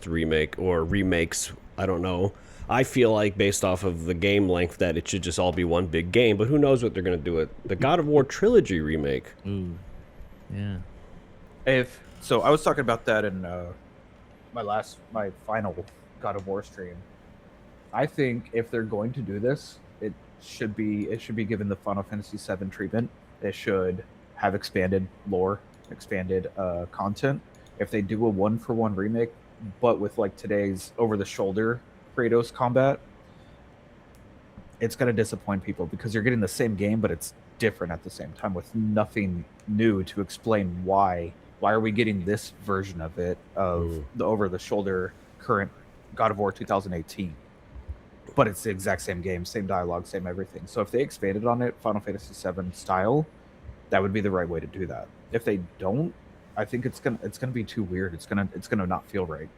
remake or remakes. I don't know. I feel like based off of the game length that it should just all be one big game, but who knows what they're going to do with the God of War trilogy remake. Ooh, yeah. If so, I was talking about that in my final God of War stream. I think if they're going to do this, it should be given the Final Fantasy VII treatment. It should have expanded lore, expanded content. If they do a one-for-one remake, but with like today's over-the-shoulder Kratos combat, it's gonna disappoint people because you're getting the same game, but it's different at the same time with nothing new to explain why. Why are we getting this version of it of the over-the-shoulder current God of War 2018? But it's the exact same game, same dialogue, same everything. So if they expanded on it, Final Fantasy VII style, that would be the right way to do that. If they don't, I think it's gonna be too weird. It's gonna not feel right.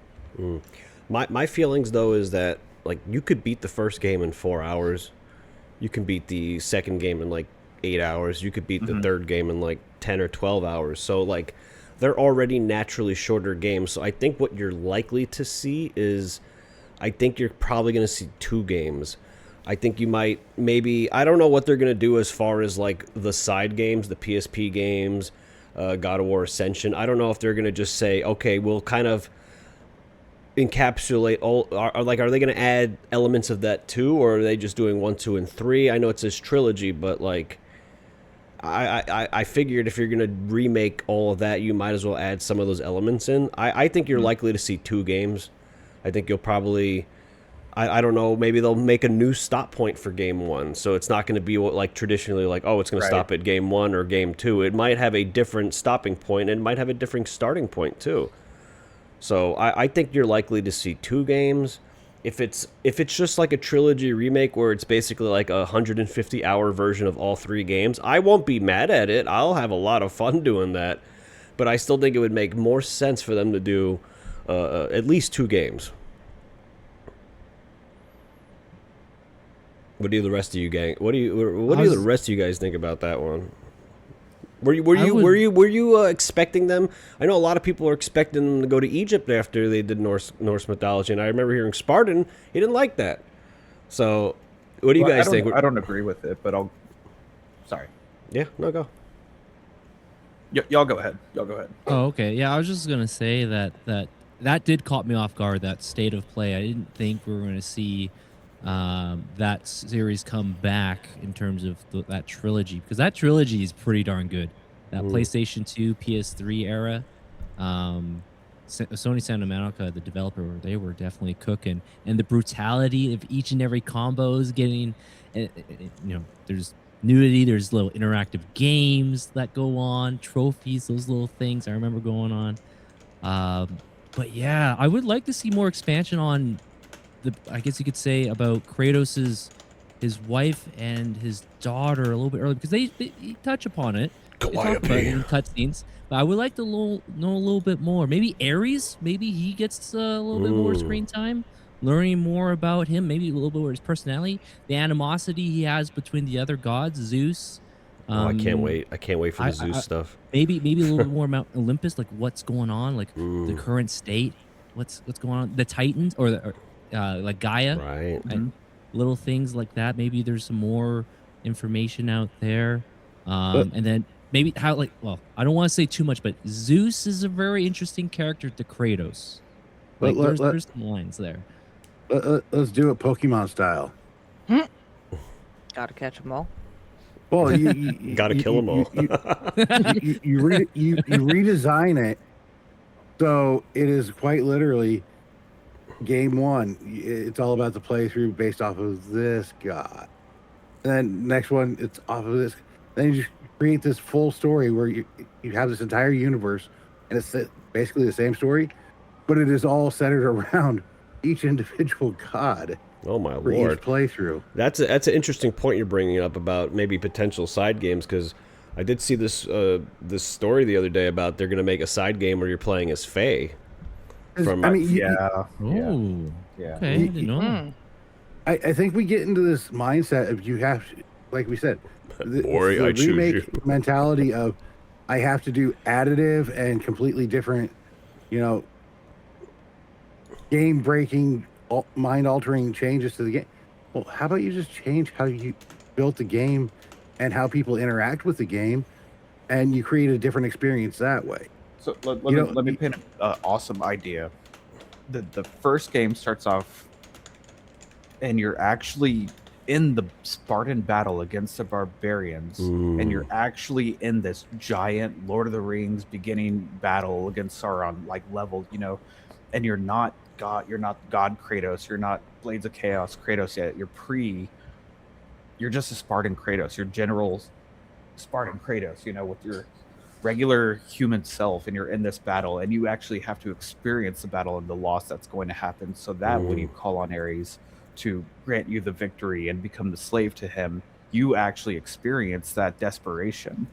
My feelings though is that like you could beat the first game in 4 hours, you can beat the second game in like 8 hours, you could beat the third game in like 10 or 12 hours. So like they're already naturally shorter games. So I think what you're likely to see is, I think you're probably going to see 2 games. I think you might maybe, I don't know what they're going to do as far as like the side games, the PSP games, God of War Ascension. I don't know if they're going to just say, okay, we'll kind of encapsulate all, are they going to add elements of that too, or are they just doing 1, 2, and 3? I know it says trilogy, but like I figured if you're going to remake all of that, you might as well add some of those elements in. I think you're likely to see 2 games. I think you'll probably, I don't know, maybe they'll make a new stop point for game 1. So it's not going to be what, like traditionally, like, oh, it's going to stop at game 1 or game 2. It might have a different stopping point and it might have a different starting point too. So I think you're likely to see 2 games. If it's just like a trilogy remake where it's basically like a 150-hour version of all 3 games, I won't be mad at it. I'll have a lot of fun doing that. But I still think it would make more sense for them to do at least 2 games. What do the rest of you gang? What do the rest of you guys think about that one? Were you expecting them? I know a lot of people are expecting them to go to Egypt after they did Norse mythology, and I remember hearing Spartan. He didn't like that. So, what do you guys think? I don't agree with it, but I'll. Sorry. Yeah, no, go. Y'all go ahead. Y'all go ahead. Oh, okay. Yeah, I was just gonna say that did caught me off guard. That state of play. I didn't think we were gonna see that series come back in terms of that trilogy, because that trilogy is pretty darn good. That PlayStation 2, PS3 era, Sony Santa Monica, the developer, they were definitely cooking, and the brutality of each and every combo is getting, there's nudity, there's little interactive games that go on, trophies, those little things I remember going on. But yeah, I would like to see more expansion on I guess you could say about Kratos's his wife and his daughter a little bit early, because they touch upon it. They talk about it in cutscenes. But I would like to know a little bit more. Maybe Ares, maybe he gets a little bit more screen time, learning more about him, maybe a little bit more his personality, the animosity he has between the other gods, Zeus. I can't wait. I can't wait for the Zeus stuff. Maybe a little bit more Mount Olympus, like what's going on, like the current state, what's going on, the Titans or like Gaia, right? And little things like that. Maybe there's some more information out there, and then maybe how, like, well, I don't want to say too much, but Zeus is a very interesting character to Kratos. Like, there's some lines there. Let's do it Pokemon style. Gotta catch them all. Well, you gotta kill them all. You redesign it so it is quite literally game 1. It's all about the playthrough based off of this god. And then next one, it's off of this. Then you just create this full story where you have this entire universe, and it's basically the same story, but it is all centered around each individual god. Oh my for lord! Each playthrough. That's an interesting point you're bringing up about maybe potential side games, because I did see this story the other day about they're going to make a side game where you're playing as Faye. From, yeah. Okay, I didn't know. I think we get into this mindset of you have to, like we said, the I choose remake you mentality of I have to do additive and completely different, game breaking, mind altering changes to the game. Well, how about you just change how you built the game and how people interact with the game, and you create a different experience that way. So let You me know, let me paint an awesome idea. The first game starts off, and you're actually in the Spartan battle against the barbarians, and you're actually in this giant Lord of the Rings beginning battle against Sauron, like level, and you're not God Kratos, you're not Blades of Chaos Kratos yet. You're just a Spartan Kratos, your general Spartan Kratos, with your regular human self, and you're in this battle, and you actually have to experience the battle and the loss that's going to happen, so that when you call on Ares to grant you the victory and become the slave to him, you actually experience that desperation.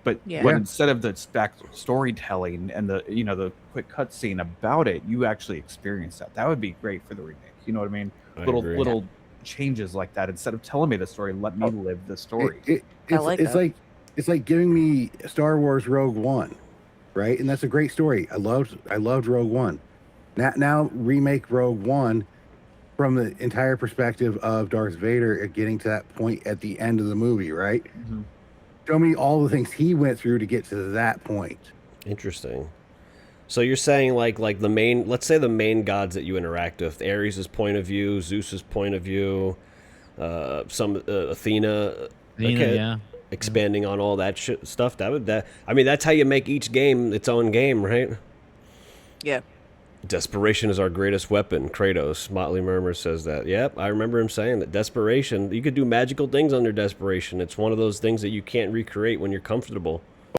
But instead of the back storytelling and the quick cutscene about it, you actually experience that. That would be great for the remake. You know what I mean? Little changes like that. Instead of telling me the story, let me live the story. It's like giving me Star Wars Rogue One, right? And that's a great story. I loved Rogue One. Now remake Rogue One from the entire perspective of Darth Vader getting to that point at the end of the movie, right? Mm-hmm. Show me all the things he went through to get to that point. Interesting. So you're saying like the main, let's say the main gods that you interact with, Ares' point of view, Zeus's point of view, some Athena, yeah. Expanding on all that stuff. I mean, that's how you make each game its own game, right? Yeah. Desperation is our greatest weapon, Kratos. Motley Murmur says that. Yep, I remember him saying that. Desperation, you could do magical things under desperation. It's one of those things that you can't recreate when you're comfortable.